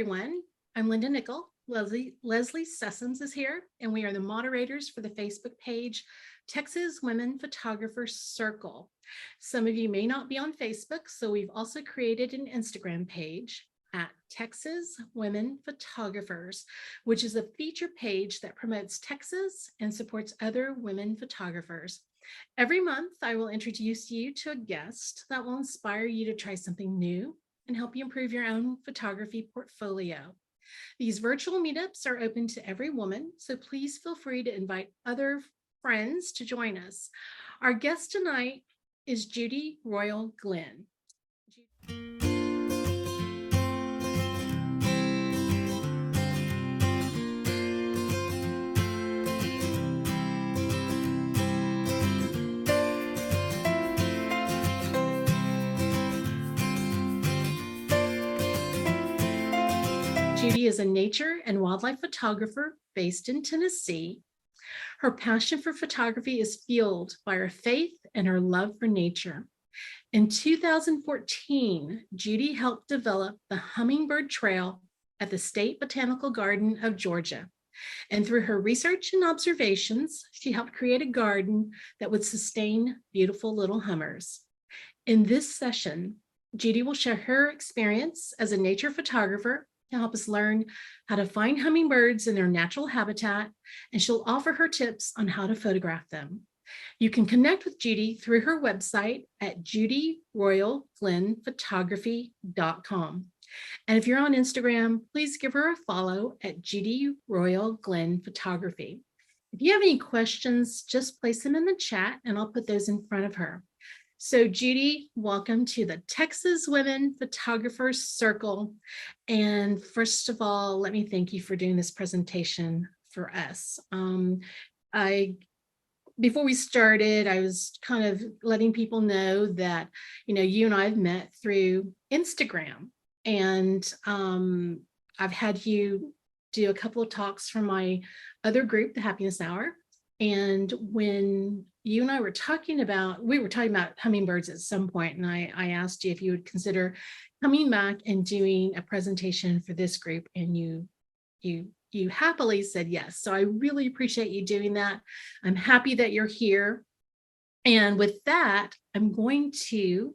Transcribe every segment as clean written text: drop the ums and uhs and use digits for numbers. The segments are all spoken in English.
everyone. I'm Linda Nickell. Leslie Sessoms is here, and we are the moderators for the Facebook page, Texas Women Photographers Circle. Some of you may not be on Facebook, so we've also created an Instagram page at Texas Women Photographers, which is a feature page that promotes Texas and supports other women photographers. Every month, I will introduce you to a guest that will inspire you to try something new and help you improve your own photography portfolio. These virtual meetups are open to every woman, so please feel free to invite other friends to join us. Our guest tonight is Judy Royal Glenn. Judy is a nature and wildlife photographer based in Tennessee. Her passion for photography is fueled by her faith and her love for nature. In 2014, Judy helped develop the Hummingbird Trail at the State Botanical Garden of Georgia. And through her research and observations, she helped create a garden that would sustain beautiful little hummers. In this session, Judy will share her experience as a nature photographer to help us learn how to find hummingbirds in their natural habitat, and she'll offer her tips on how to photograph them. You can connect with Judy through her website at judyroyalglennphotography.com. And if you're on Instagram, please give her a follow at Judy Royal Glenn Photography. If you have any questions, just place them in the chat and I'll put those in front of her. So Judy, welcome to the Texas Women Photographers Circle. And first of all, let me thank you for doing this presentation for us. Before we started, I was kind of letting people know that, you and I have met through Instagram, and I've had you do a couple of talks for my other group, the Happiness Hour. And when you and I were talking about hummingbirds at some point, and I asked you if you would consider coming back and doing a presentation for this group, and you happily said yes. So I really appreciate you doing that. I'm happy that you're here. And with that, I'm going to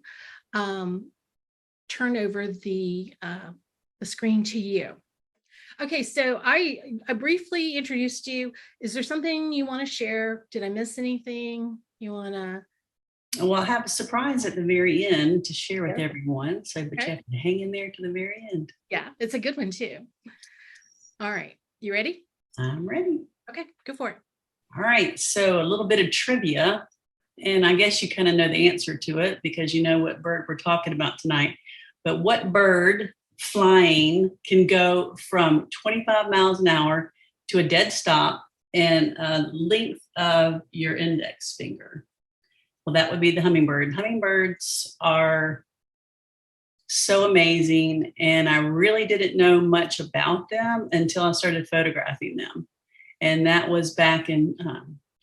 turn over the screen to you. Okay, so I briefly introduced you. Is there something you want to share? Did I miss anything you want to? Well, I have a surprise at the very end to share with everyone. So, but you have to hang in there to the very end. Yeah, it's a good one too. All right, you ready? I'm ready. Okay, go for it. All right, so a little bit of trivia, and I guess you kind of know the answer to it because you know what bird we're talking about tonight. But what bird flying can go from 25 miles an hour to a dead stop in a length of your index finger? Well, that would be the hummingbird. Hummingbirds are so amazing, and I really didn't know much about them until I started photographing them. And that was back in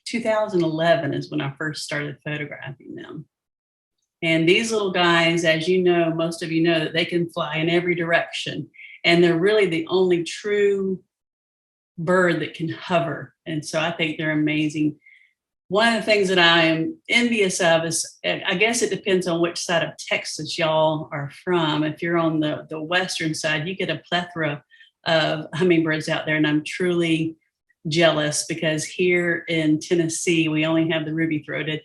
2011 is when I first started photographing them. And these little guys, as you know, most of you know that they can fly in every direction. And they're really the only true bird that can hover. And so I think they're amazing. One of the things that I am envious of is, I guess it depends on which side of Texas y'all are from. If you're on the western side, you get a plethora of hummingbirds out there. And I'm truly jealous because here in Tennessee, we only have the ruby-throated.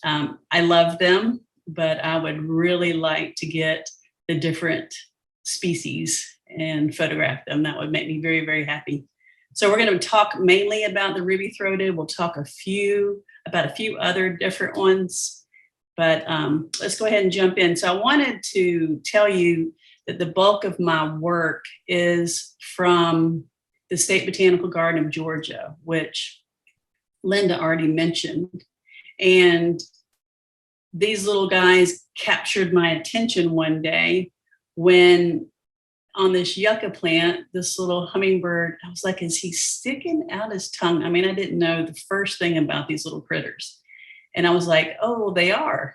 I love them, but I would really like to get the different species and photograph them. That would make me very, very happy. So we're going to talk mainly about the ruby-throated. We'll talk about a few other different ones, but let's go ahead and jump in. So I wanted to tell you that the bulk of my work is from the State Botanical Garden of Georgia, which Linda already mentioned. And these little guys captured my attention one day when on this yucca plant, this little hummingbird, I was like, is he sticking out his tongue? I mean, I didn't know the first thing about these little critters. And I was like, oh, they are.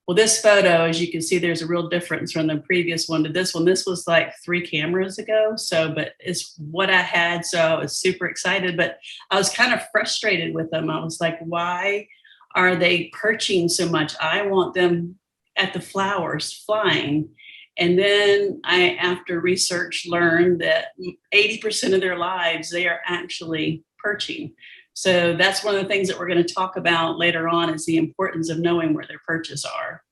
Well, this photo, as you can see, there's a real difference from the previous one to this one. This was like 3 cameras ago. So, but it's what I had. So I was super excited, but I was kind of frustrated with them. I was like, why are they perching so much? I want them at the flowers flying. And then I, after research, learned that 80% of their lives, they are actually perching. So that's one of the things that we're going to talk about later on, is the importance of knowing where their perches are.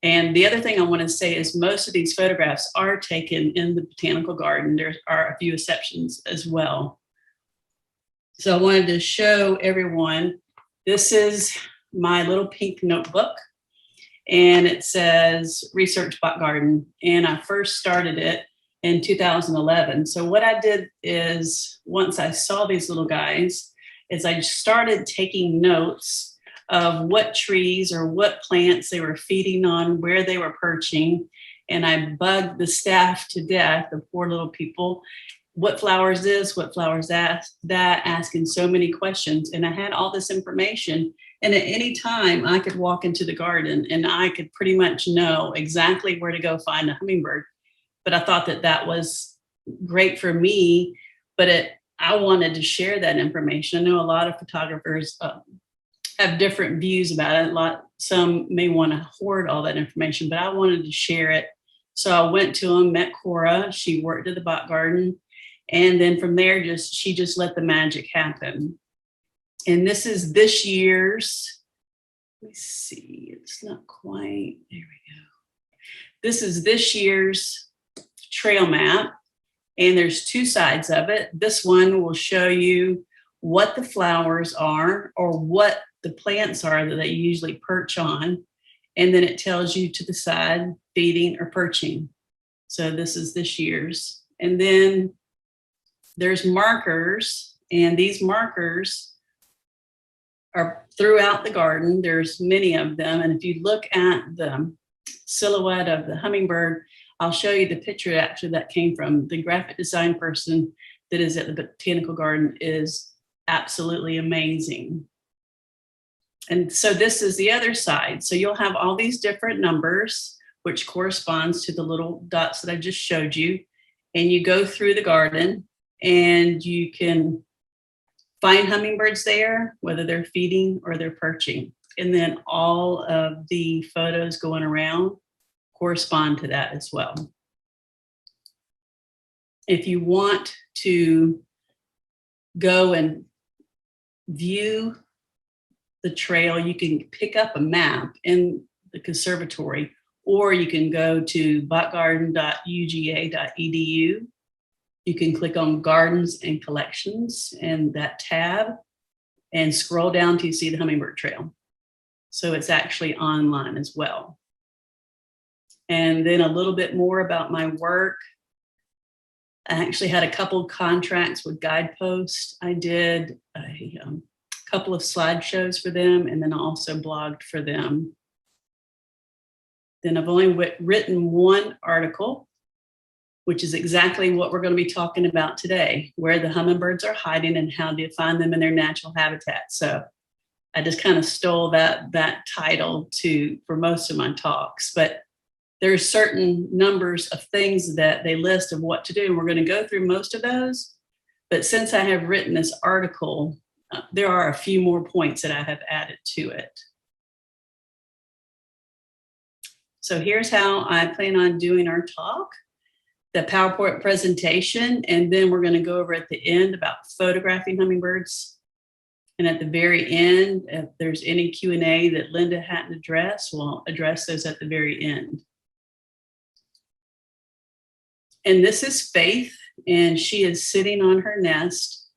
And the other thing I want to say is most of these photographs are taken in the botanical garden. There are a few exceptions as well. So I wanted to show everyone, this is my little pink notebook, and it says Research Bot Garden. And I first started it in 2011. So what I did is, once I saw these little guys, is I started taking notes of what trees or what plants they were feeding on, where they were perching. And I bugged the staff to death, the poor little people, what flowers this, what flowers that, asking so many questions. And I had all this information. And at any time I could walk into the garden and I could pretty much know exactly where to go find a hummingbird. But I thought that that was great for me, but I wanted to share that information. I know a lot of photographers have different views about it. Some may want to hoard all that information, but I wanted to share it. So I went to them, met Cora. She worked at the Bot Garden. And then from there, she just let the magic happen. And this is this year's, let me see, it's not quite, there we go. This is this year's trail map. And there's 2 sides of it. This one will show you what the flowers are or what the plants are that they usually perch on. And then it tells you to the side, feeding or perching. So this is this year's. And then there's markers, and these markers are throughout the garden. There's many of them. And if you look at the silhouette of the hummingbird, I'll show you the picture actually that came from the graphic design person that is at the Botanical Garden, is absolutely amazing. And so this is the other side. So you'll have all these different numbers, which corresponds to the little dots that I just showed you. And you go through the garden and you can find hummingbirds there, whether they're feeding or they're perching. And then all of the photos going around correspond to that as well. If you want to go and view the trail, you can pick up a map in the conservatory, or you can go to botgarden.uga.edu. You can click on Gardens and Collections and that tab and scroll down till you see the Hummingbird Trail. So it's actually online as well. And then a little bit more about my work. I actually had a couple contracts with Guidepost. I did a couple of slideshows for them, and then I also blogged for them. Then I've only written 1 article, which is exactly what we're going to be talking about today, where the hummingbirds are hiding and how to find them in their natural habitat. So I just kind of stole that title for most of my talks, but there's certain numbers of things that they list of what to do. And we're going to go through most of those. But since I have written this article, there are a few more points that I have added to it. So here's how I plan on doing our talk, the PowerPoint presentation, and then we're going to go over at the end about photographing hummingbirds. And at the very end, if there's any Q&A that Linda hadn't addressed, we'll address those at the very end. And this is Faith, and she is sitting on her nest.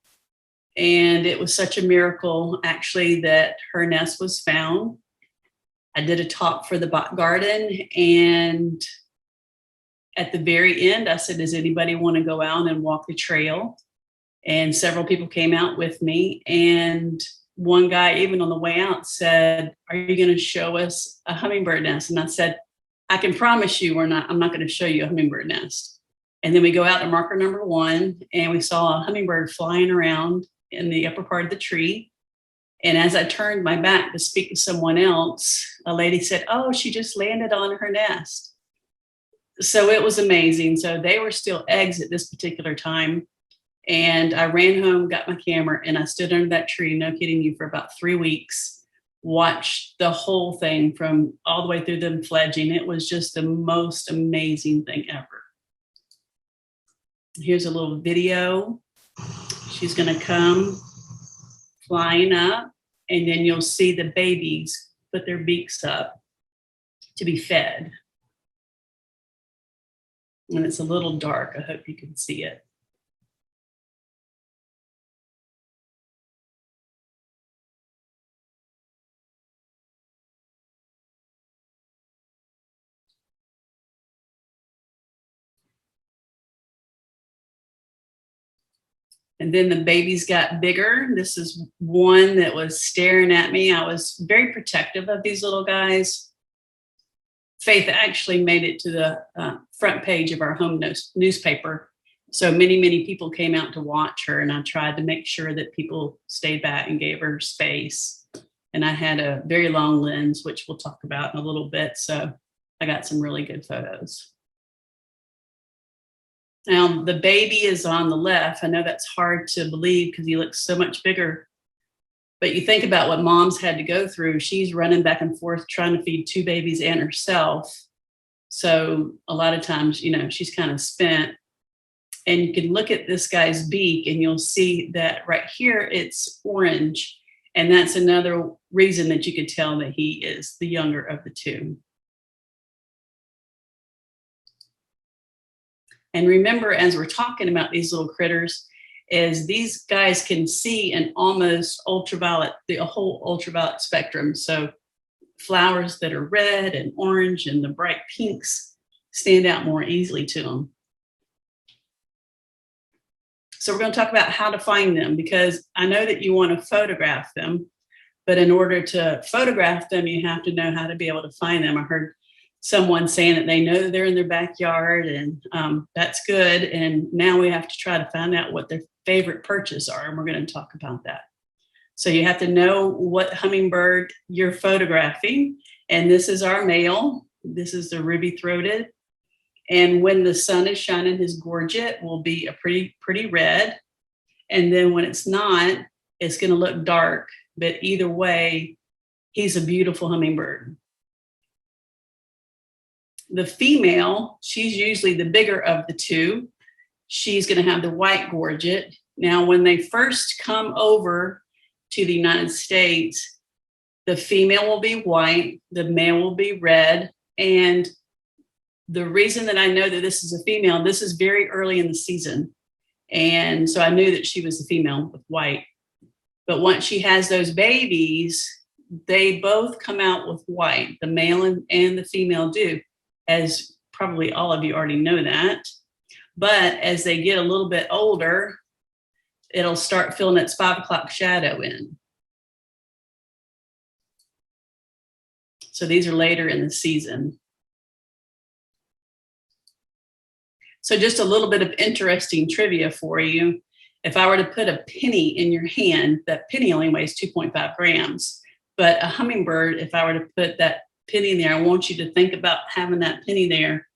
And it was such a miracle, actually, that her nest was found. I did a talk for the Bot Garden, and at the very end, I said, does anybody want to go out and walk the trail? And several people came out with me. And one guy, even on the way out, said, are you going to show us a hummingbird nest? And I said, I can promise you I'm not going to show you a hummingbird nest. And then we go out to marker number 1, and we saw a hummingbird flying around in the upper part of the tree. And as I turned my back to speak to someone else, a lady said, "Oh, she just landed on her nest." So it was amazing. So they were still eggs at this particular time. And I ran home, got my camera, and I stood under that tree, no kidding you, for about 3 weeks, watched the whole thing from all the way through them fledging. It was just the most amazing thing ever. Here's a little video. She's going to come flying up, and then you'll see the babies put their beaks up to be fed. And it's a little dark. I hope you can see it. And then the babies got bigger. This is one that was staring at me. I was very protective of these little guys. Faith actually made it to the front page of our home newspaper. So many people came out to watch her, and I tried to make sure that people stayed back and gave her space. And I had a very long lens, which we'll talk about in a little bit. So I got some really good photos. Now, the baby is on the left. I know that's hard to believe because he looks so much bigger. But you think about what mom's had to go through. She's running back and forth trying to feed 2 babies and herself. So a lot of times, you know, she's kind of spent. And you can look at this guy's beak and you'll see that right here, it's orange. And that's another reason that you could tell that he is the younger of the 2. And remember, as we're talking about these little critters, is these guys can see an almost ultraviolet, the whole ultraviolet spectrum. So flowers that are red and orange and the bright pinks stand out more easily to them. So we're going to talk about how to find them, because I know that you want to photograph them, but in order to photograph them, you have to know how to be able to find them. I heard someone saying that they know they're in their backyard, and that's good. And now we have to try to find out what their favorite perches are, and we're going to talk about that. So you have to know what hummingbird you're photographing. And this is our male. This is the ruby-throated. And when the sun is shining, his gorget will be a pretty red. And then when it's not, it's going to look dark. But either way, he's a beautiful hummingbird. The female, she's usually the bigger of the 2. She's going to have the white gorget. Now, when they first come over to the United States, the female will be white, the male will be red. And the reason that I know that this is a female, this is very early in the season. And so I knew that she was a female with white. But once she has those babies, they both come out with white. The male and the female do, as probably all of you already know that. But as they get a little bit older, it'll start filling its 5 o'clock shadow in. So these are later in the season. So just a little bit of interesting trivia for you. If I were to put a penny in your hand, that penny only weighs 2.5 grams. But a hummingbird, if I were to put that penny in there, I want you to think about having that penny there.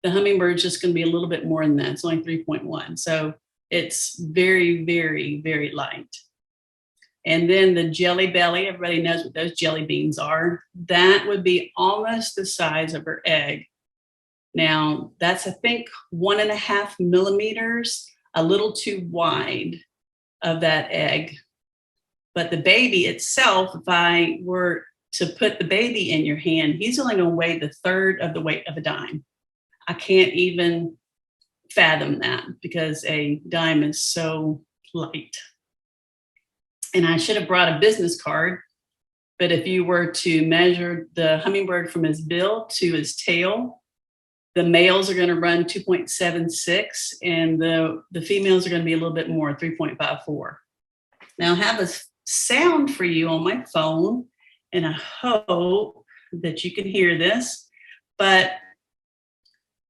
The hummingbird's just going to be a little bit more than that. It's only 3.1. So it's very, very, very light. And then the jelly belly, everybody knows what those jelly beans are. That would be almost the size of her egg. Now, that's, I think, 1.5 millimeters, a little too wide of that egg. But the baby itself, if I were to put the baby in your hand, he's only going to weigh the third of the weight of a dime. I can't even fathom that because a dime is so light. And I should have brought a business card, but if you were to measure the hummingbird from his bill to his tail, the males are going to run 2.76 and the females are going to be a little bit more, 3.54. Now I have a sound for you on my phone, and I hope that you can hear this, but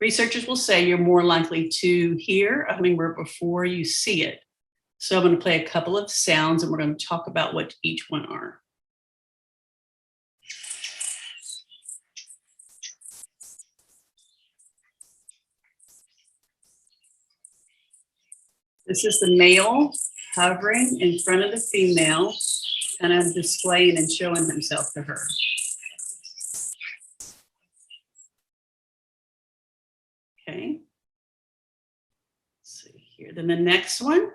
researchers will say you're more likely to hear a hummingbird before you see it. So I'm going to play a couple of sounds and we're going to talk about what each one are. This is the male hovering in front of the female, kind of displaying and showing himself to her. Okay. Let's see here. Then the next one.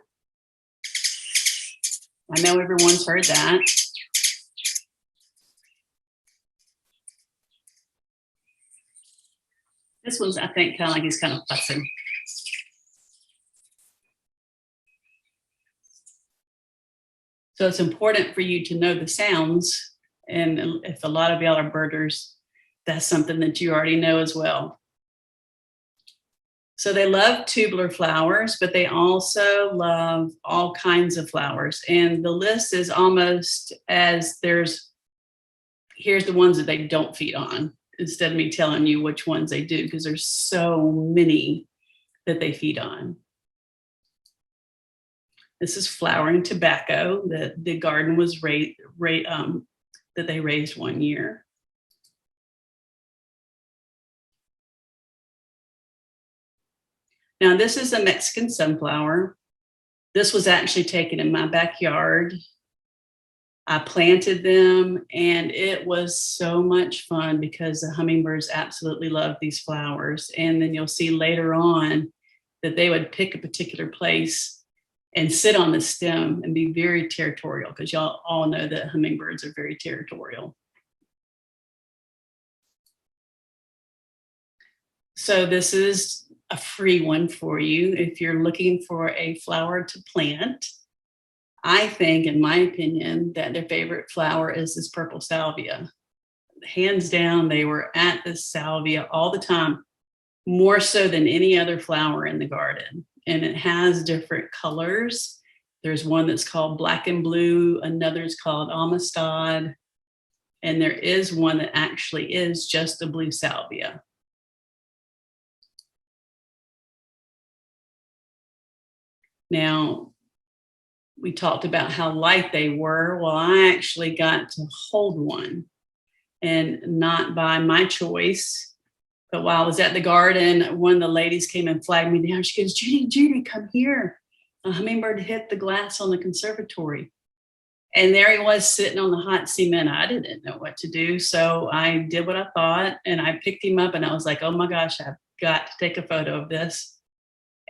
I know everyone's heard that. This one's, I think, kind of like he's kind of fussing. So it's important for you to know the sounds. And if a lot of y'all are birders, that's something that you already know as well. So they love tubular flowers, but they also love all kinds of flowers. And the list is almost as here's the ones that they don't feed on, instead of me telling you which ones they do, because there's so many that they feed on. This is flowering tobacco that the garden was that they raised one year. Now this is a Mexican sunflower. This was actually taken in my backyard. I planted them and it was so much fun because the hummingbirds absolutely love these flowers. And then you'll see later on that they would pick a particular place and sit on the stem and be very territorial, because y'all all know that hummingbirds are very territorial. So this is a free one for you if you're looking for a flower to plant. I think, in my opinion, that their favorite flower is this purple salvia. Hands down, they were at this salvia all the time, more so than any other flower in the garden. And it has different colors. There's one that's called black and blue, another is called Amistad, and there is one that actually is just a blue salvia. Now, we talked about how light they were. Well, I actually got to hold one, and not by my choice. But while I was at the garden, one of the ladies came and flagged me down. She goes, Judy, come here. A hummingbird hit the glass on the conservatory. And there he was sitting on the hot cement. I didn't know what to do. So I did what I thought, and I picked him up and I was like, oh my gosh, I've got to take a photo of this.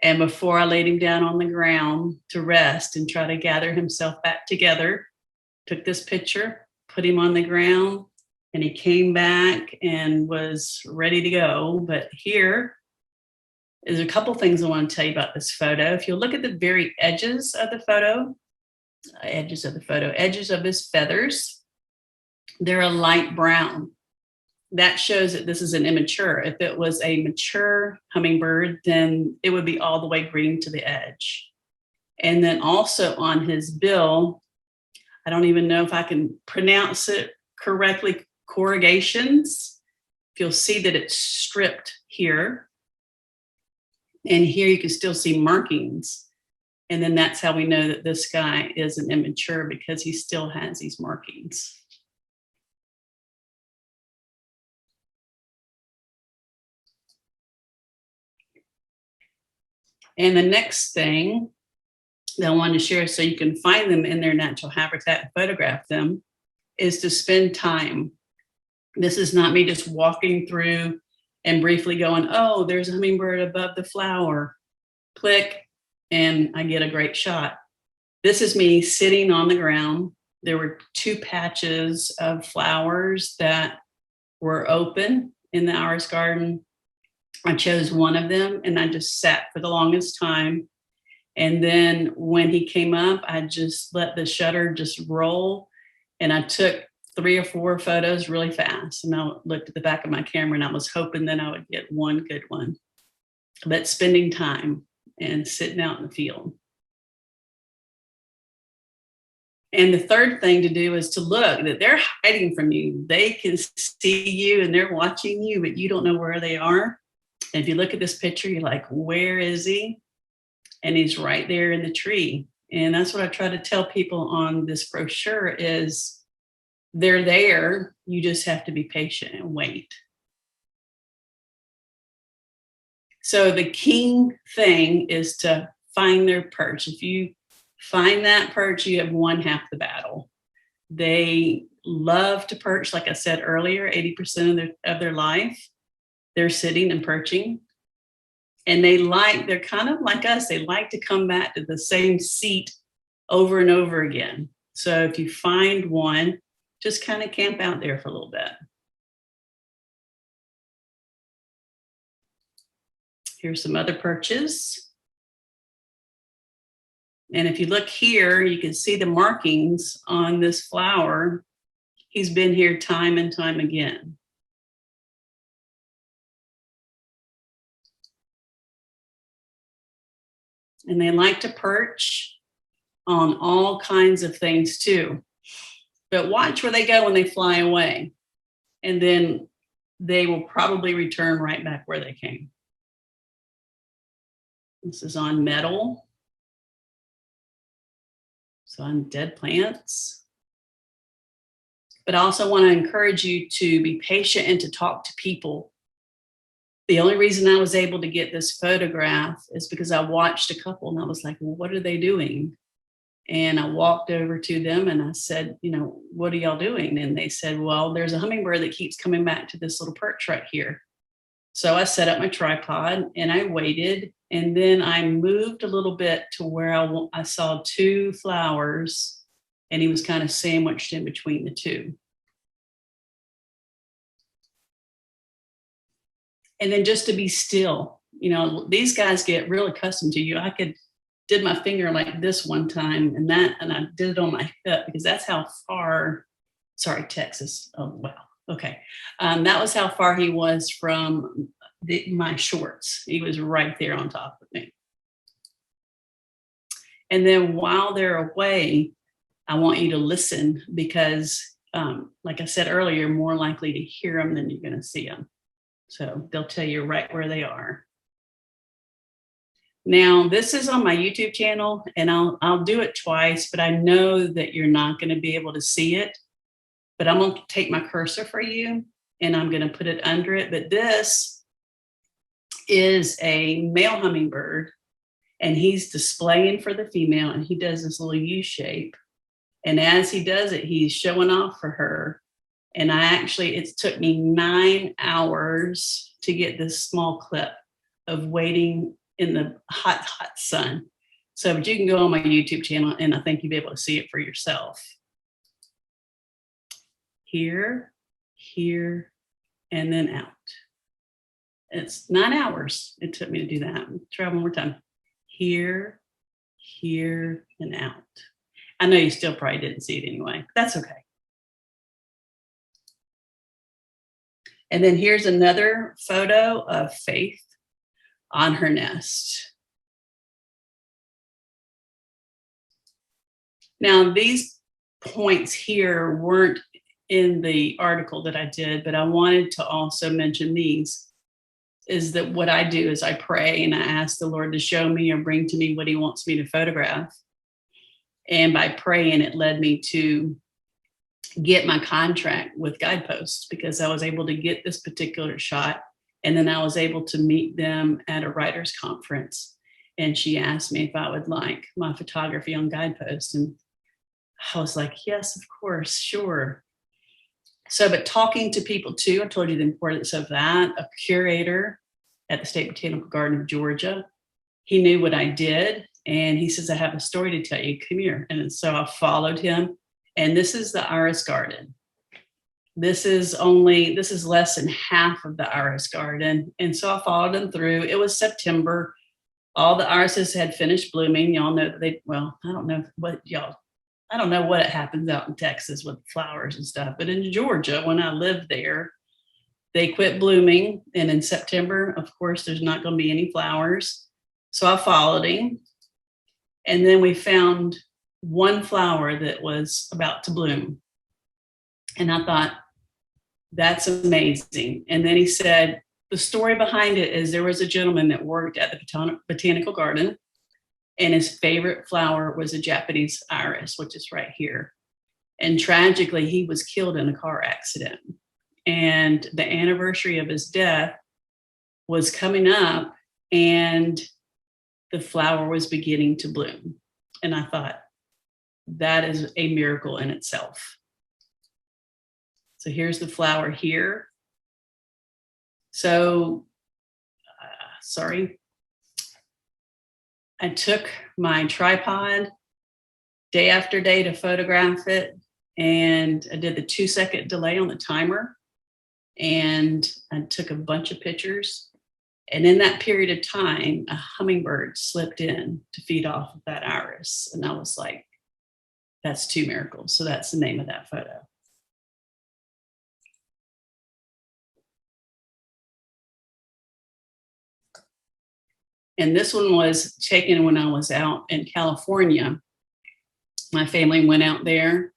And before I laid him down on the ground to rest and try to gather himself back together, took this picture, put him on the ground, and he came back and was ready to go. But here is a couple things I want to tell you about this photo. If you look at the very edges of the photo, edges of his feathers, they're a light brown. That shows that this is an immature. If it was a mature hummingbird, then it would be all the way green to the edge. And then also on his bill, I don't even know if I can pronounce it correctly, corrugations. You'll see that it's stripped here. And here you can still see markings. And then that's how we know that this guy is an immature, because he still has these markings. And the next thing that I wanted to share, so you can find them in their natural habitat and photograph them, is to spend time. This is not me just walking through and briefly going, oh, there's a hummingbird above the flower. Click, and I get a great shot. This is me sitting on the ground. There were 2 patches of flowers that were open in the iris garden. I chose one of them and I just sat for the longest time. And then when he came up, I just let the shutter just roll, and I took 3 or 4 photos really fast. And I looked at the back of my camera and I was hoping that I would get one good one. But spending time and sitting out in the field. And the third thing to do is to look that they're hiding from you. They can see you and they're watching you, but you don't know where they are. And if you look at this picture, you're like, where is he? And he's right there in the tree. And that's what I try to tell people on this brochure is they're there. You just have to be patient and wait. So the key thing is to find their perch. If you find that perch, you have won half the battle. They love to perch. Like I said earlier, 80% of their life, they're sitting and perching. And they're kind of like us. They like to come back to the same seat over and over again. So if you find one, just kind of camp out there for a little bit. Here's some other perches. And if you look here, you can see the markings on this flower. He's been here time and time again. And they like to perch on all kinds of things too. But watch where they go when they fly away. And then they will probably return right back where they came. This is on metal. So on dead plants. But I also want to encourage you to be patient and to talk to people. The only reason I was able to get this photograph is because I watched a couple and I was like, well, what are they doing? And I walked over to them and I said, what are y'all doing? And they said, well, there's a hummingbird that keeps coming back to this little perch right here. So I set up my tripod and I waited. And then I moved a little bit to where I saw two flowers and he was kind of sandwiched in between the two. And then just to be still, these guys get real accustomed to you. I did my finger like this one time and I did it on my hip because that's how far, sorry, Texas. Oh, wow. Okay. That was how far he was from my shorts. He was right there on top of me. And then while they're away, I want you to listen because like I said earlier, you're more likely to hear them than you're going to see them. So they'll tell you right where they are. Now, this is on my YouTube channel, and I'll do it twice, but I know that you're not going to be able to see it. But I'm going to take my cursor for you, and I'm going to put it under it. But this is a male hummingbird, and he's displaying for the female, and he does this little U shape. And as he does it, he's showing off for her. And it took me 9 hours to get this small clip of waiting in the hot, hot sun. But you can go on my YouTube channel and I think you'll be able to see it for yourself. Here, here, and then out. It's 9 hours it took me to do that. Try one more time. Here, here, and out. I know you still probably didn't see it anyway. That's okay. And then here's another photo of Faith on her nest. Now, these points here weren't in the article that I did, but I wanted to also mention these, is that what I do is I pray and I ask the Lord to show me or bring to me what he wants me to photograph. And by praying, it led me to get my contract with Guideposts because I was able to get this particular shot. And then I was able to meet them at a writer's conference. And she asked me if I would like my photography on Guideposts. And I was like, yes, of course, sure. But talking to people too, I told you the importance of that. A curator at the State Botanical Garden of Georgia, he knew what I did. And he says, I have a story to tell you, come here. And so I followed him. And this is the Iris Garden. This is less than half of the Iris Garden. And so I followed them through. It was September. All the irises had finished blooming. Y'all know that I don't know what happens out in Texas with flowers and stuff. But in Georgia, when I lived there, they quit blooming. And in September, of course, there's not going to be any flowers. So I followed him. And then we found one flower that was about to bloom. And I thought, that's amazing. And then he said, the story behind it is there was a gentleman that worked at the Botanical Garden And his favorite flower was a Japanese iris, which is right here. And tragically, he was killed in a car accident. And the anniversary of his death was coming up, and the flower was beginning to bloom. And I thought, that is a miracle in itself. So here's the flower here. So, sorry. I took my tripod day after day to photograph it, and I did the 2-second delay on the timer, and I took a bunch of pictures. And in that period of time, a hummingbird slipped in to feed off of that iris. And I was like, that's 2 miracles. So that's the name of that photo. And this one was taken when I was out in California. My family went out there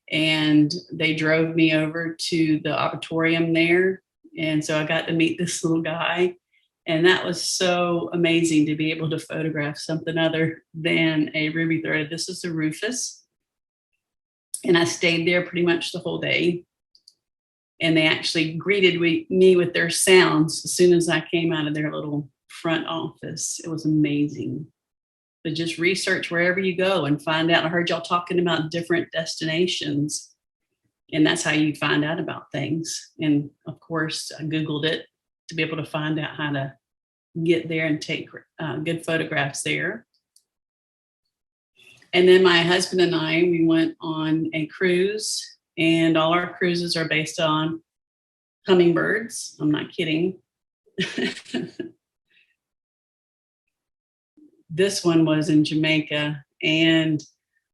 and they drove me over to the auditorium there. And so I got to meet this little guy. And that was so amazing to be able to photograph something other than a ruby thread. This is a rufus. And I stayed there pretty much the whole day. And they actually greeted me with their sounds as soon as I came out of their little front office. It was amazing. But just research wherever you go and find out. I heard y'all talking about different destinations, and that's how you find out about things. And of course, I Googled it to be able to find out how to get there and take good photographs there. And then my husband and I, we went on a cruise, and all our cruises are based on hummingbirds. I'm not kidding. This one was in Jamaica, and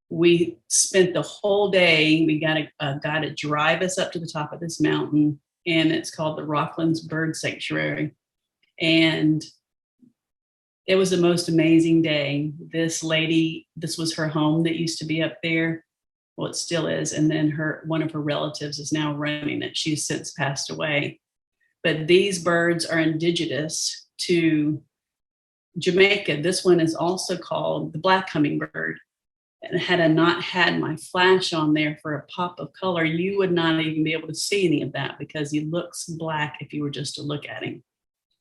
we spent the whole day. We got a guy to drive us up to the top of this mountain, and it's called the Rocklands Bird Sanctuary. And it was the most amazing day. This lady, this was her home that used to be up there. Well, it still is. And then one of her relatives is now running it. She's since passed away. But these birds are indigenous to Jamaica. This one is also called the black hummingbird. And had I not had my flash on there for a pop of color, you would not even be able to see any of that because he looks black if you were just to look at him.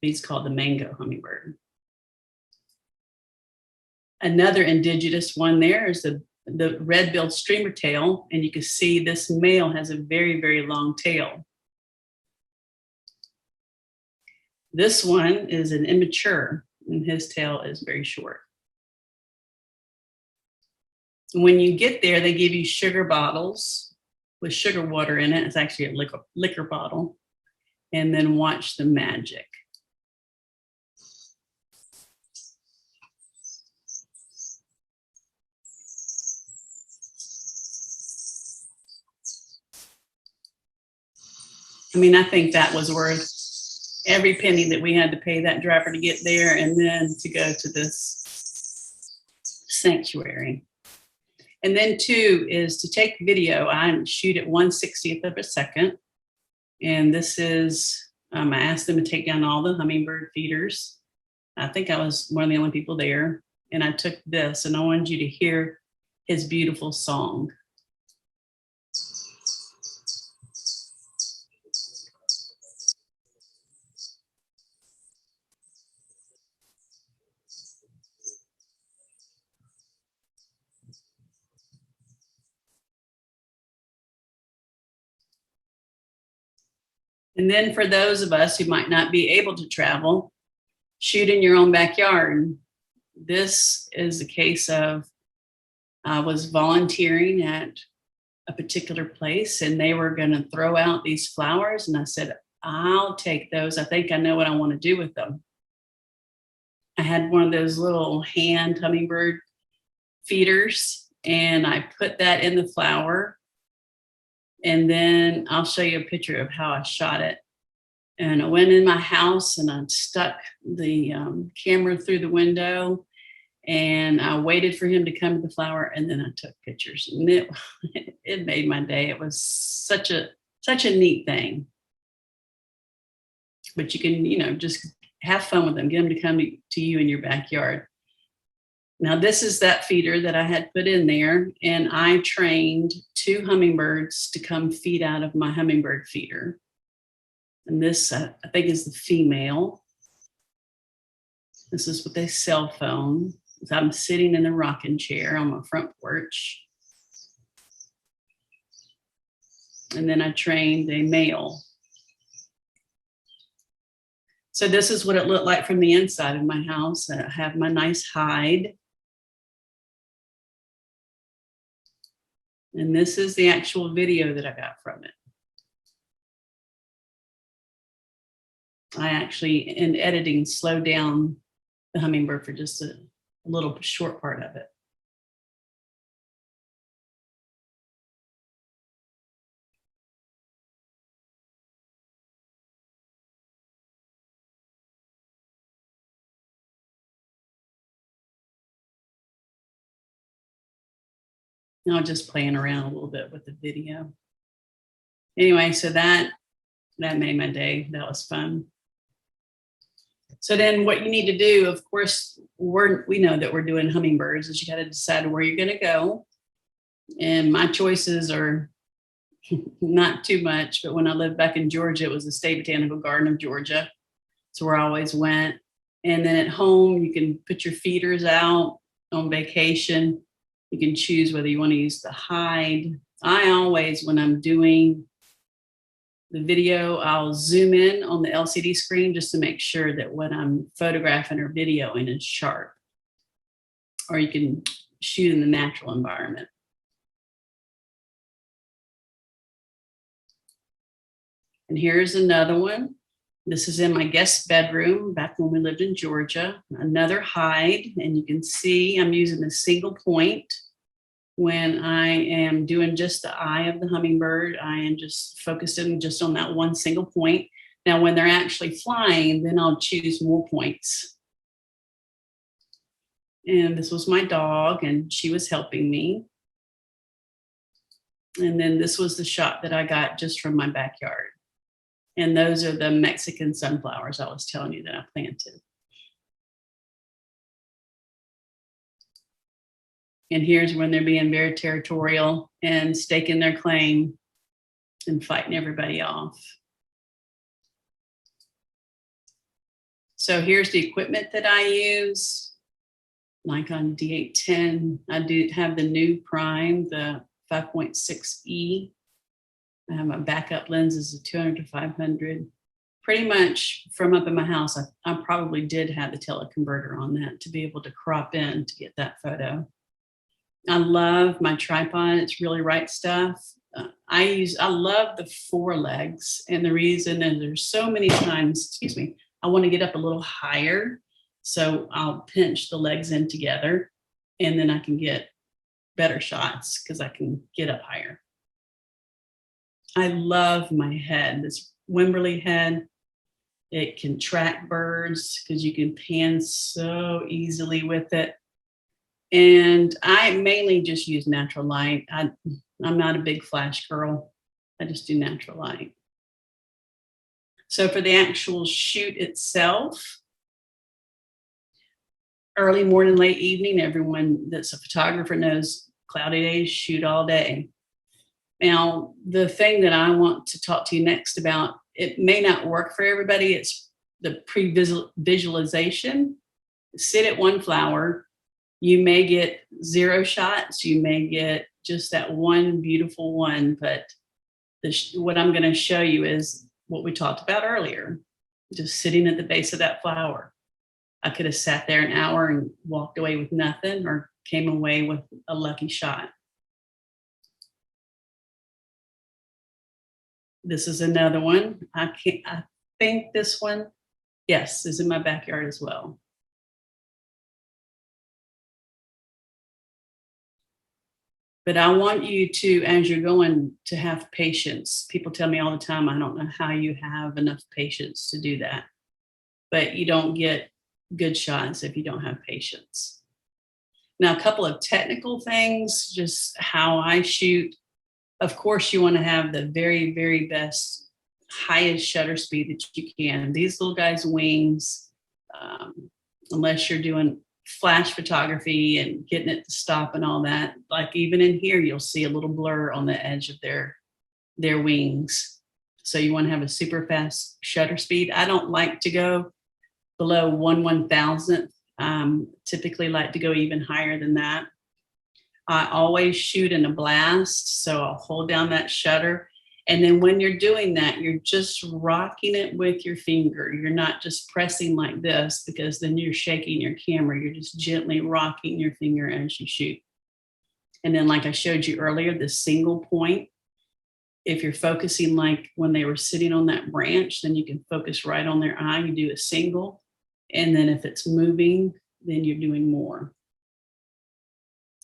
He's called the mango hummingbird. Another indigenous one there is the red-billed streamer tail, and you can see this male has a very, very long tail. This one is an immature, and his tail is very short. When you get there, they give you sugar bottles with sugar water in it. It's actually a liquor bottle. And then watch the magic. I mean, I think that was worth every penny that we had to pay that driver to get there and then to go to this sanctuary. And then 2 is to take video. I shoot at 1/60th of a second. And this is, I asked them to take down all the hummingbird feeders. I think I was one of the only people there. And I took this, and I wanted you to hear his beautiful song. And then for those of us who might not be able to travel, shoot in your own backyard. This is a case of I was volunteering at a particular place, and they were going to throw out these flowers. And I said, I'll take those. I think I know what I want to do with them. I had one of those little hand hummingbird feeders, and I put that in the flower. And then I'll show you a picture of how I shot it. And I went in my house and I stuck the camera through the window, and I waited for him to come to the flower, and then I took pictures. And it made my day. It was such a neat thing. But you can, just have fun with them. Get them to come to you in your backyard. Now this is that feeder that I had put in there, and I trained 2 hummingbirds to come feed out of my hummingbird feeder. And this, I think, is the female. This is with a cell phone. I'm sitting in a rocking chair on my front porch. And then I trained a male. So this is what it looked like from the inside of my house. I have my nice hide. And this is the actual video that I got from it. I actually, in editing, slowed down the hummingbird for just a little short part of it. And I'll just playing around a little bit with the video. Anyway, so that made my day. That was fun. So then what you need to do, of course, we know that we're doing hummingbirds, is you got to decide where you're going to go. And my choices are not too much, but when I lived back in Georgia, it was the State Botanical Garden of Georgia. So where I always went. And then at home, you can put your feeders out. On vacation, you can choose whether you want to use the hide. I always, when I'm doing the video, I'll zoom in on the LCD screen just to make sure that what I'm photographing or videoing is sharp. Or you can shoot in the natural environment. And here's another one. This is in my guest bedroom back when we lived in Georgia. Another hide, and you can see I'm using a single point. When I am doing just the eye of the hummingbird, I am just focusing just on that one single point. Now, when they're actually flying, then I'll choose more points. And this was my dog, and she was helping me. And then this was the shot that I got just from my backyard. And those are the Mexican sunflowers I was telling you that I planted. And here's when they're being very territorial and staking their claim and fighting everybody off. So here's the equipment that I use. Like on D810, I do have the new prime, the 5.6E. I have my backup lenses of 200 to 500. Pretty much from up in my house, I probably did have the teleconverter on that to be able to crop in to get that photo. I love my tripod. It's really right stuff. I love the 4 legs. And the reason is there's so many times, I want to get up a little higher. So I'll pinch the legs in together and then I can get better shots because I can get up higher. I love my head, this Wimberley head. It can track birds because you can pan so easily with it. And I mainly just use natural light. I'm not a big flash girl. I just do natural light. So for the actual shoot itself, early morning, late evening, everyone that's a photographer knows cloudy days, shoot all day. Now, the thing that I want to talk to you next about, it may not work for everybody. It's the pre-visualization. Sit at one flower. You may get 0 shots. You may get just that one beautiful one. But what I'm going to show you is what we talked about earlier, just sitting at the base of that flower. I could have sat there an hour and walked away with nothing or came away with a lucky shot. This is another one. I think this one, yes, is in my backyard as well. But I want you to, as you're going, to have patience. People tell me all the time, I don't know how you have enough patience to do that. But you don't get good shots if you don't have patience. Now, a couple of technical things, just how I shoot. Of course, you want to have the very, very best, highest shutter speed that you can. These little guys' wings, unless you're doing flash photography and getting it to stop and all that. Like even in here, you'll see a little blur on the edge of their wings. So you want to have a super fast shutter speed. I don't like to go below 1/1000th. Typically like to go even higher than that. I always shoot in a blast. So I'll hold down that shutter. And then when you're doing that, you're just rocking it with your finger. You're not just pressing like this, because then you're shaking your camera. You're just gently rocking your finger as you shoot. And then like I showed you earlier, the single point, if you're focusing like when they were sitting on that branch, then you can focus right on their eye. You do a single. And then if it's moving, then you're doing more.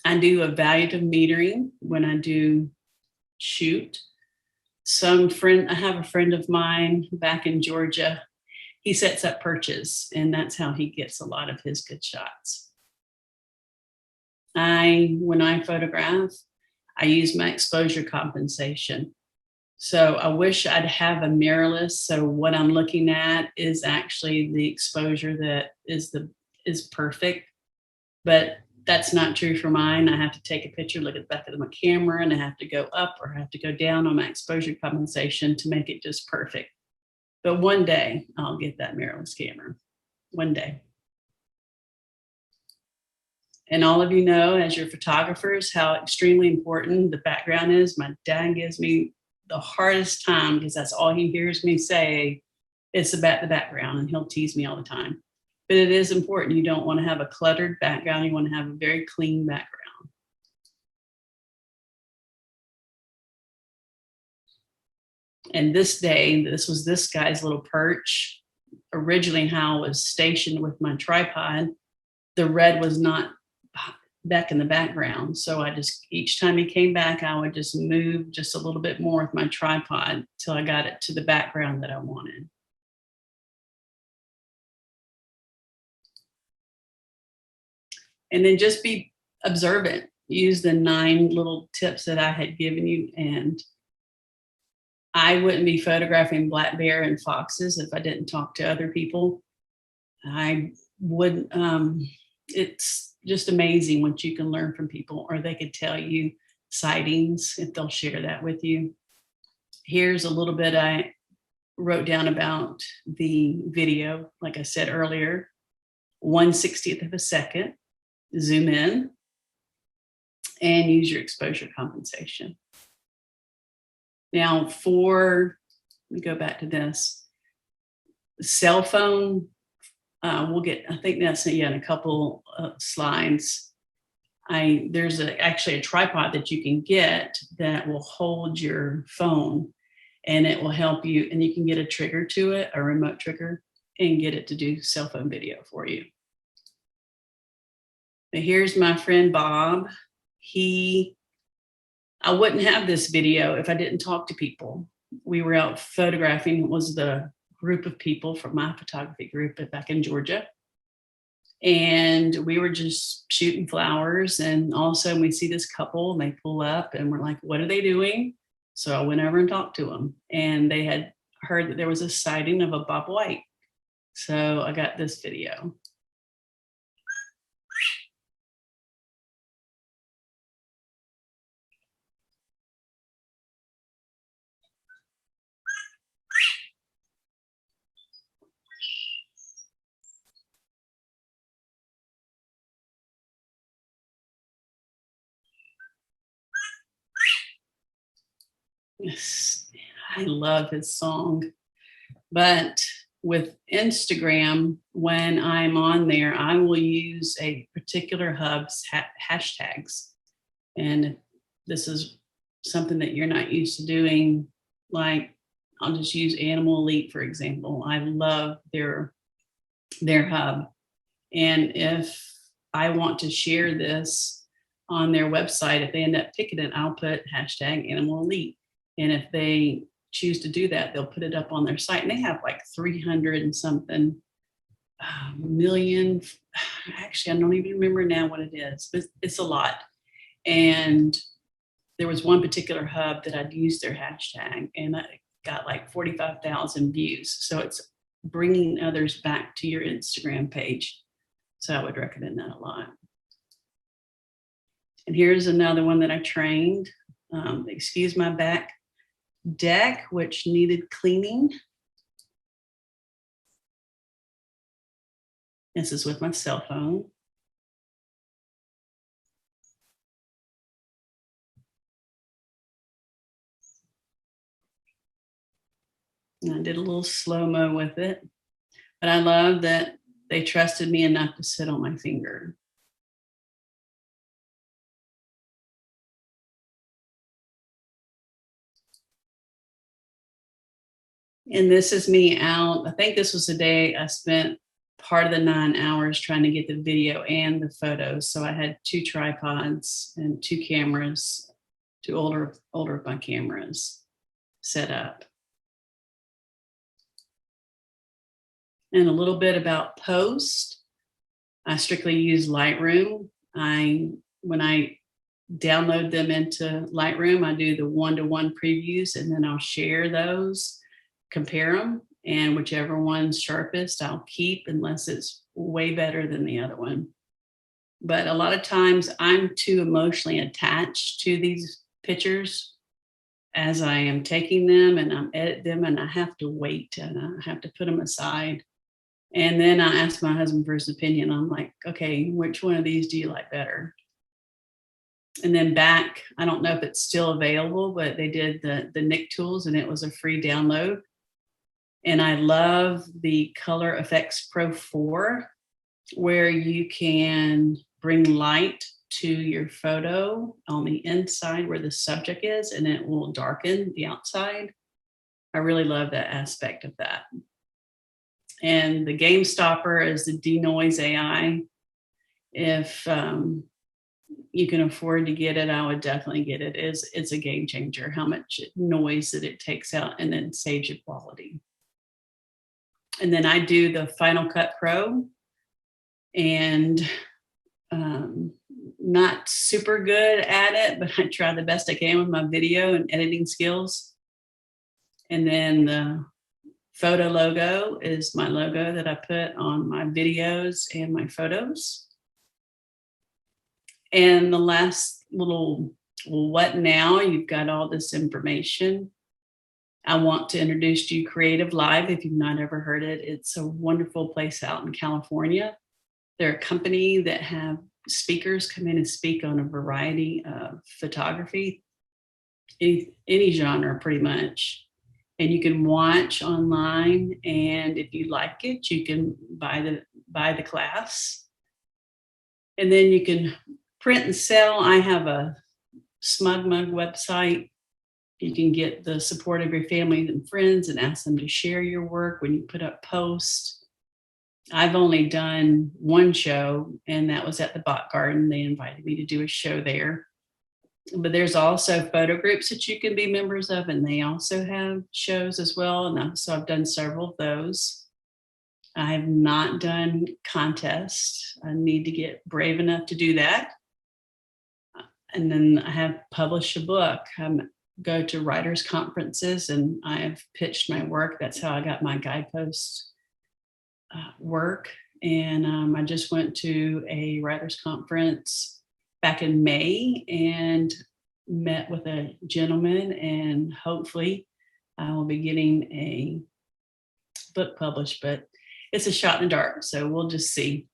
I do evaluative metering when I do shoot. I have a friend of mine back in Georgia. He sets up perches, and that's how he gets a lot of his good shots. When I photograph, I use my exposure compensation. So I wish I'd have a mirrorless. So what I'm looking at is actually the exposure that is perfect, but that's not true for mine. I have to take a picture, look at the back of my camera, and I have to go up or I have to go down on my exposure compensation to make it just perfect. But one day I'll get that mirrorless camera. One day. And all of you know, as your photographers, how extremely important the background is. My dad gives me the hardest time because that's all he hears me say. It's about the background, and he'll tease me all the time. But it is important. You don't want to have a cluttered background. You want to have a very clean background. And this was this guy's little perch. Originally, how I was stationed with my tripod, the red was not back in the background. So each time he came back, I would just move just a little bit more with my tripod till I got it to the background that I wanted. And then just be observant. Use the 9 little tips that I had given you. And I wouldn't be photographing black bear and foxes if I didn't talk to other people. I wouldn't. It's just amazing what you can learn from people, or they could tell you sightings if they'll share that with you. Here's a little bit I wrote down about the video. Like I said earlier, 1/60th of a second. Zoom in and use your exposure compensation. Now let me go back to this. Cell phone, we'll get, I think that's in a couple of slides. There's actually a tripod that you can get that will hold your phone, and it will help you, and you can get a trigger to it, a remote trigger, and get it to do cell phone video for you. But here's my friend Bob. I wouldn't have this video if I didn't talk to people. We were out photographing. It was the group of people from my photography group back in Georgia. And we were just shooting flowers. And all of a sudden we see this couple, and they pull up, and we're like, what are they doing? So I went over and talked to them. And they had heard that there was a sighting of a bobwhite. So I got this video. Yes, I love his song. But with Instagram, when I'm on there, I will use a particular hub's hashtags. And this is something that you're not used to doing. Like, I'll just use Animal Elite, for example. I love their hub. And if I want to share this on their website, if they end up picking it, I'll put hashtag Animal Elite. And if they choose to do that, they'll put it up on their site. And they have like 300 and something million. Actually, I don't even remember now what it is, but it's a lot. And there was one particular hub that I'd used their hashtag, and I got like 45,000 views. So it's bringing others back to your Instagram page. So I would recommend that a lot. And here's another one that I trained. Excuse my back deck, which needed cleaning. This is with my cell phone. And I did a little slow-mo with it. But I love that they trusted me enough to sit on my finger. And this is me out. I think this was the day I spent part of the 9 hours trying to get the video and the photos. So I had 2 tripods and 2 cameras, 2 older of my cameras set up. And a little bit about post. I strictly use Lightroom. When I download them into Lightroom, I do the 1-to-1 previews, and then I'll share those, compare them, and whichever one's sharpest, I'll keep unless it's way better than the other one. But a lot of times I'm too emotionally attached to these pictures as I am taking them, and I'm edit them, and I have to wait and I have to put them aside. And then I asked my husband for his opinion. I'm like, okay, which one of these do you like better? And then back, I don't know if it's still available, but they did the Nick tools, and it was a free download. And I love the Color Effects Pro 4, where you can bring light to your photo on the inside where the subject is, and it will darken the outside. I really love that aspect of that. And the Game Stopper is the denoise AI. If you can afford to get it, I would definitely get it. It's a game changer, how much noise that it takes out and then saves you quality. And then I do the Final Cut Pro, and not super good at it, but I try the best I can with my video and editing skills. And then the photo logo is my logo that I put on my videos and my photos. And the last little, what now? You've got all this information. I want to introduce you Creative Live if you've not ever heard it. It's a wonderful place out in California. They're a company that have speakers come in and speak on a variety of photography, any genre pretty much. And you can watch online, and if you like it, you can buy the class. And then you can print and sell. I have a Smug Mug website. You can get the support of your family and friends and ask them to share your work when you put up posts. I've only done one show, and that was at the Bot Garden. They invited me to do a show there. But there's also photo groups that you can be members of, and they also have shows as well. And so I've done several of those. I have not done contests. I need to get brave enough to do that. And then I have published a book. I go to writers' conferences, and I have pitched my work. That's how I got my guidepost work. And I just went to a writers' conference back in May and met with a gentleman, and hopefully I will be getting a book published, but it's a shot in the dark, so we'll just see.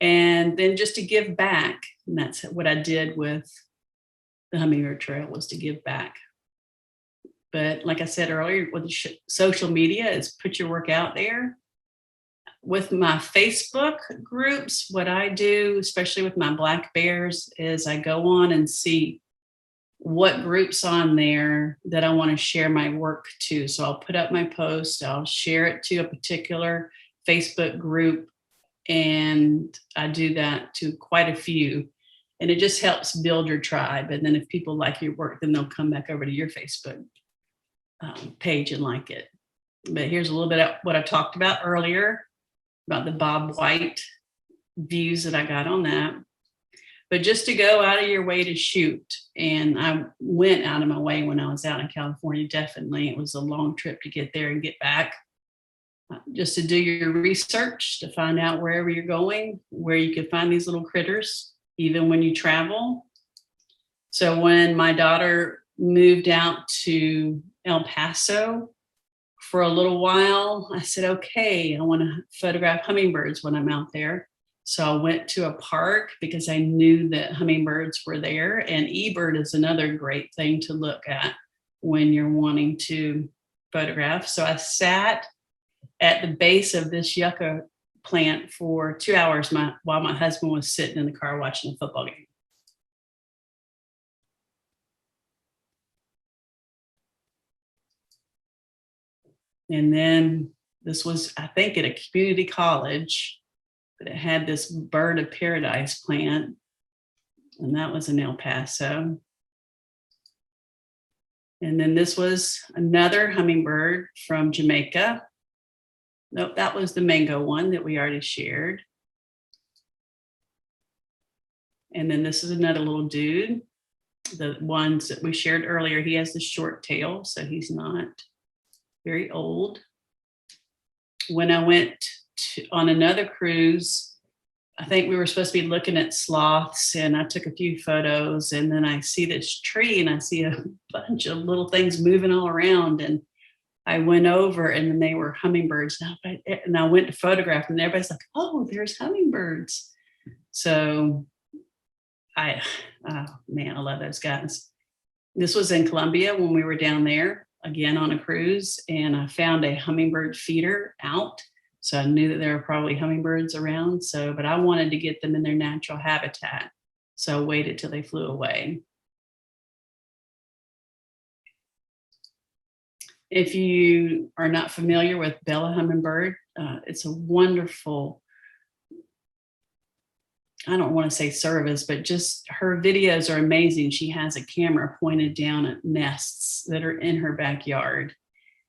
And then just to give back, and that's what I did with the Hummingbird Trail, was to give back. But like I said earlier, with social media, is put your work out there. With my Facebook groups, what I do, especially with my Black Bears, is I go on and see what groups on there that I want to share my work to. So I'll put up my post, I'll share it to a particular Facebook group, and I do that to quite a few. And it just helps build your tribe. And then if people like your work, then they'll come back over to your Facebook page and like it. But here's a little bit of what I talked about earlier about the Bob White views that I got on that. But just to go out of your way to shoot. And I went out of my way when I was out in California, definitely. It was a long trip to get there and get back. just to do your research to find out wherever you're going, where you could find these little critters, even when you travel. So when my daughter moved out to El Paso for a little while, I said, okay, I want to photograph hummingbirds when I'm out there. So I went to a park because I knew that hummingbirds were there. And eBird is another great thing to look at when you're wanting to photograph. So I sat at the base of this yucca plant for 2 hours while my husband was sitting in the car watching a football game. And then this was, I think, at a community college, but it had this bird of paradise plant, and that was in El Paso. And then this was another hummingbird from Jamaica. Nope, that was the mango one that we already shared. And then this is another little dude. The ones that we shared earlier, he has the short tail, so he's not very old. When I went on another cruise, I think we were supposed to be looking at sloths, and I took a few photos, and then I see this tree and I see a bunch of little things moving all around, and I went over, and then they were hummingbirds. And I went to photograph them, and everybody's like, oh, there's hummingbirds. So oh man, I love those guys. This was in Colombia when we were down there, again on a cruise, and I found a hummingbird feeder out. So I knew that there were probably hummingbirds around. But I wanted to get them in their natural habitat. So I waited till they flew away. If you are not familiar with Bella Hummingbird, it's a wonderful, I don't want to say service, but just her videos are amazing. She has a camera pointed down at nests that are in her backyard.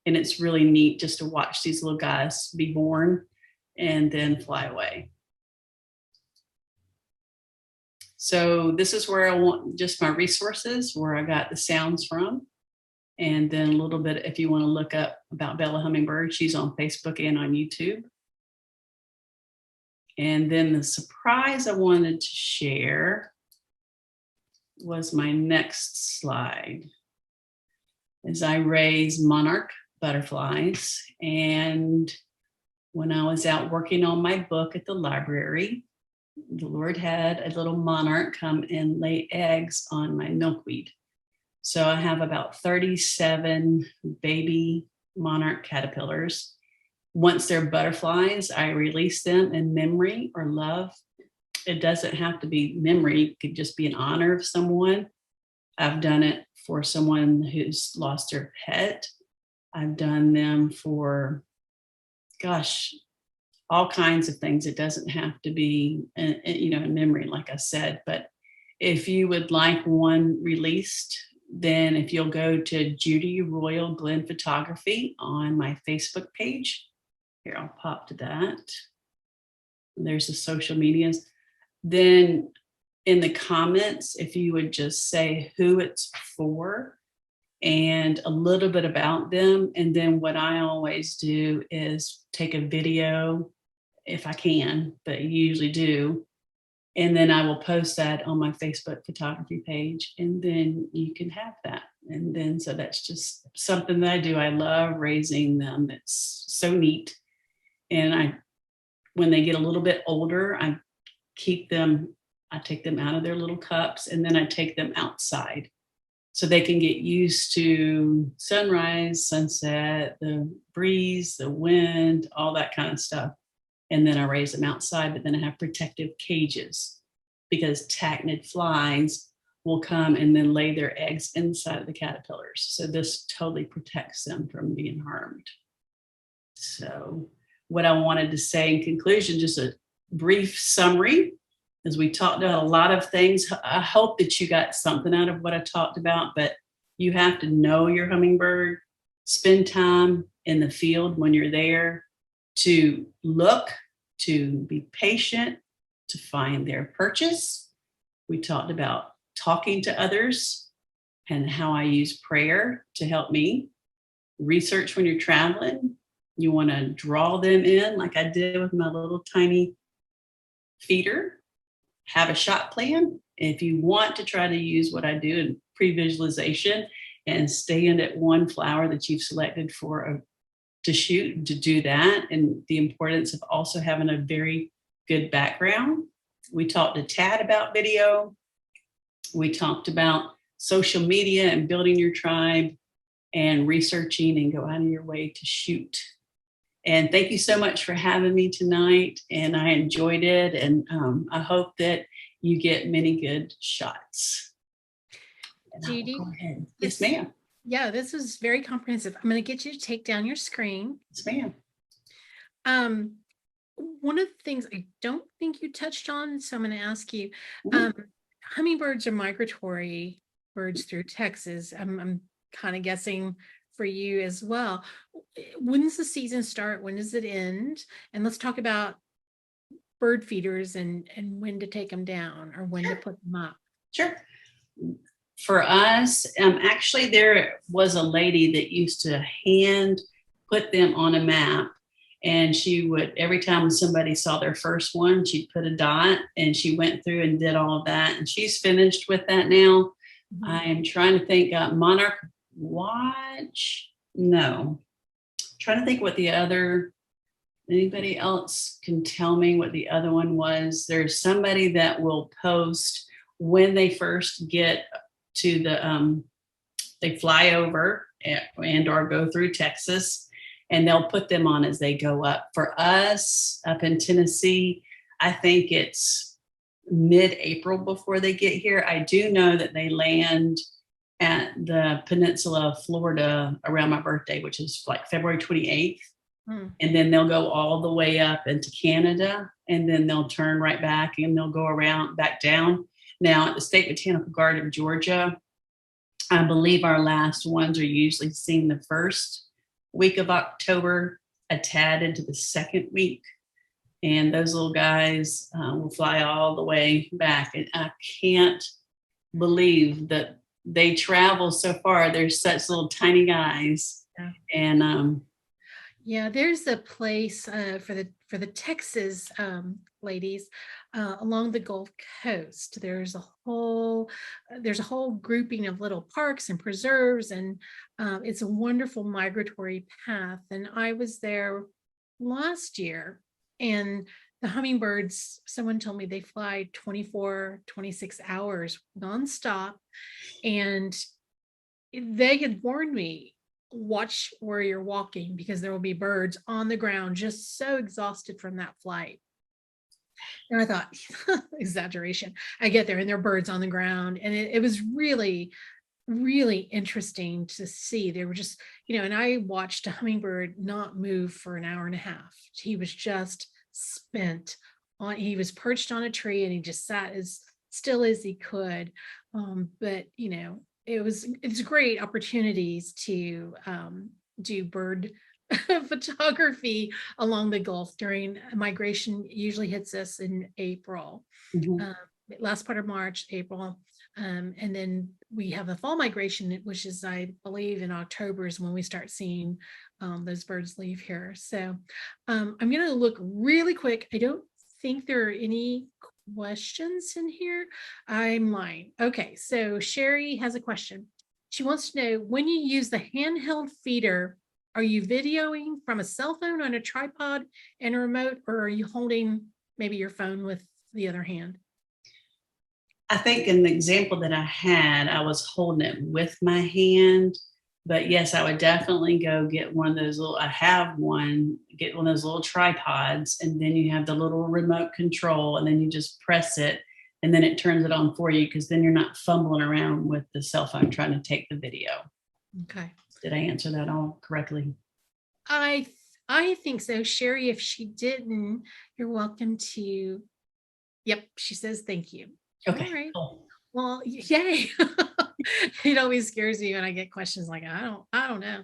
And it's really neat just to watch these little guys be born and then fly away. So this is where I want just my resources, where I got the sounds from. And then a little bit, if you want to look up about Bella Hummingbird, she's on Facebook and on YouTube. And then the surprise I wanted to share was my next slide. As I raise monarch butterflies. And when I was out working on my book at the library, the Lord had a little monarch come and lay eggs on my milkweed. So I have about 37 baby monarch caterpillars. Once they're butterflies, I release them in memory or love. It doesn't have to be memory. It could just be in honor of someone. I've done it for someone who's lost their pet. I've done them for, all kinds of things. It doesn't have to be, in memory, like I said. But if you would like one released, then if you'll go to Judy Royal Glenn Photography on my Facebook page, here, I'll pop to that. There's the social medias. Then in the comments, if you would just say who it's for and a little bit about them. And then what I always do is take a video if I can, but usually do. And then I will post that on my Facebook photography page, and then you can have that. And then, so that's just something that I do. I love raising them. It's so neat. And when they get a little bit older, I take them out of their little cups, and then I take them outside so they can get used to sunrise, sunset, the breeze, the wind, all that kind of stuff. And then I raise them outside, but then I have protective cages because tachinid flies will come and then lay their eggs inside of the caterpillars. So this totally protects them from being harmed. So what I wanted to say in conclusion, just a brief summary, as we talked about a lot of things. I hope that you got something out of what I talked about, but you have to know your hummingbird, spend time in the field when you're there to look, to be patient, to find their purchase. We talked about talking to others and how I use prayer to help me. Research when you're traveling. You want to draw them in like I did with my little tiny feeder. Have a shot plan. If you want to try to use what I do in pre-visualization and stand at one flower that you've selected for to shoot, to do that, and the importance of also having a very good background. We talked to Tad about video. We talked about social media and building your tribe and researching and go out of your way to shoot. And thank you so much for having me tonight. And I enjoyed it. And I hope that you get many good shots. And Judy, go ahead. Yes, ma'am. Yeah, this was very comprehensive. I'm going to get you to take down your screen. Yes, ma'am. One of the things I don't think you touched on, so I'm going to ask you, hummingbirds are migratory birds through Texas. I'm kind of guessing for you as well. When does the season start? When does it end? And let's talk about bird feeders and when to take them down or when to put them up. Sure. For us, actually, there was a lady that used to hand put them on a map, and she would, every time somebody saw their first one, she'd put a dot, and she went through and did all of that, and she's finished with that now. Mm-hmm. I am trying to think, Monarch Watch, no. I'm trying to think what the other, anybody else can tell me what the other one was. There's somebody that will post when they first get to the they fly over and or go through Texas, and they'll put them on as they go up. For us up in Tennessee, I think it's mid-April before they get here. I do know that they land at the peninsula of Florida around my birthday, which is like February 28th. And then they'll go all the way up into Canada, and then they'll turn right back and they'll go around back down. Now, at the State Botanical Garden of Georgia, I believe our last ones are usually seen the first week of October, a tad into the second week. And those little guys will fly all the way back. And I can't believe that they travel so far. They're such little tiny guys. Yeah. And yeah, there's a place for the Texas ladies along the Gulf Coast. There's a whole grouping of little parks and preserves, and it's a wonderful migratory path. And I was there last year, and the hummingbirds, someone told me they fly 24, 26 hours nonstop, and they had warned me, watch where you're walking because there will be birds on the ground just so exhausted from that flight. And I thought, exaggeration. I get there and there are birds on the ground, and it was really, really interesting to see. They were just, and I watched a hummingbird not move for an hour and a half. He was just spent he was perched on a tree, and he just sat as still as he could. But it's great opportunities to do bird photography along the Gulf during migration. Usually hits us in April, last part of March, April. And then we have a fall migration, which is, I believe, in October is when we start seeing those birds leave here. So I'm going to look really quick. I don't think there are any questions in here. I'm lying. Okay, so Sherry has a question. She wants to know, when you use the handheld feeder, are you videoing from a cell phone on a tripod and a remote, or are you holding maybe your phone with the other hand? I think in the example that I had, I was holding it with my hand. But yes, I would definitely go get one of those little, get one of those little tripods, and then you have the little remote control, and then you just press it, and then it turns it on for you, because then you're not fumbling around with the cell phone trying to take the video. Okay. Did I answer that all correctly? I think so. Sherry, if she didn't, you're welcome to. Yep, she says thank you. Okay. All right. Cool. Well, yay. It always scares me when I get questions like, I don't know.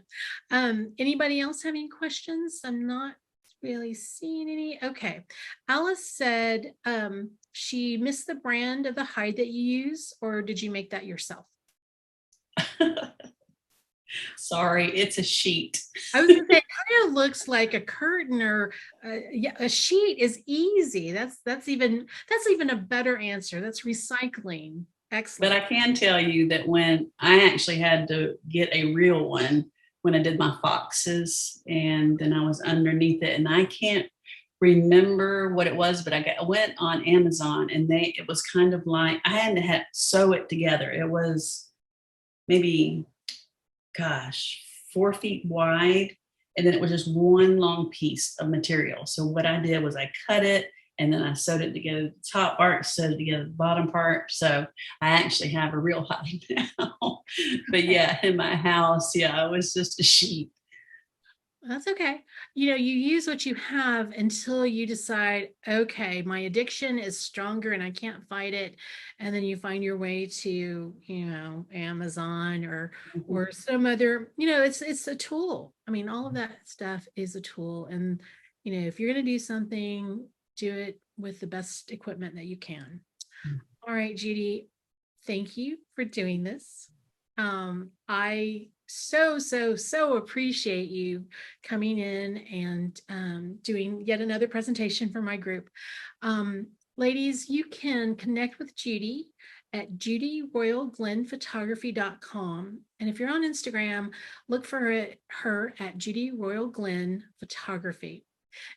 Anybody else have any questions? I'm not really seeing any. Okay. Alice said she missed the brand of the hide that you use, or did you make that yourself? Sorry. Sorry, it's a sheet. I was gonna say, it kind of looks like a curtain or yeah, a sheet is easy. That's even a better answer. That's recycling. But Excellent. I can tell you that when I actually had to get a real one when I did my foxes, and then I was underneath it, and I can't remember what it was, but I went on Amazon, and it was kind of like I had to sew it together. It was maybe, gosh, 4 feet wide. And then it was just one long piece of material. So what I did was I cut it and then I sewed it together. The top part, sewed it together the bottom part. So I actually have a real hive now. But yeah, in my house, yeah, it was just a sheet. That's okay. You use what you have until you decide, okay, my addiction is stronger and I can't fight it. And then you find your way to, Amazon Mhm. or some other, it's a tool. I mean, all of that stuff is a tool. And, if you're going to do something, do it with the best equipment that you can. All right, Judy, thank you for doing this. I so appreciate you coming in and doing yet another presentation for my group. Ladies, you can connect with Judy at judyroyalglennphotography.com. And if you're on Instagram, look for her at Judy Royal Glenn Photography.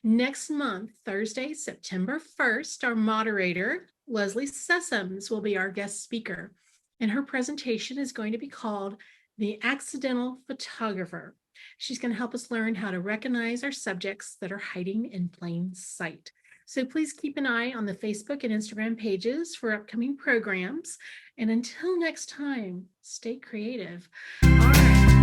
Next month, Thursday, September 1st, our moderator, Leslie Sessoms, will be our guest speaker. And her presentation is going to be called The Accidental Photographer. She's going to help us learn how to recognize our subjects that are hiding in plain sight. So please keep an eye on the Facebook and Instagram pages for upcoming programs. And until next time, stay creative. All right.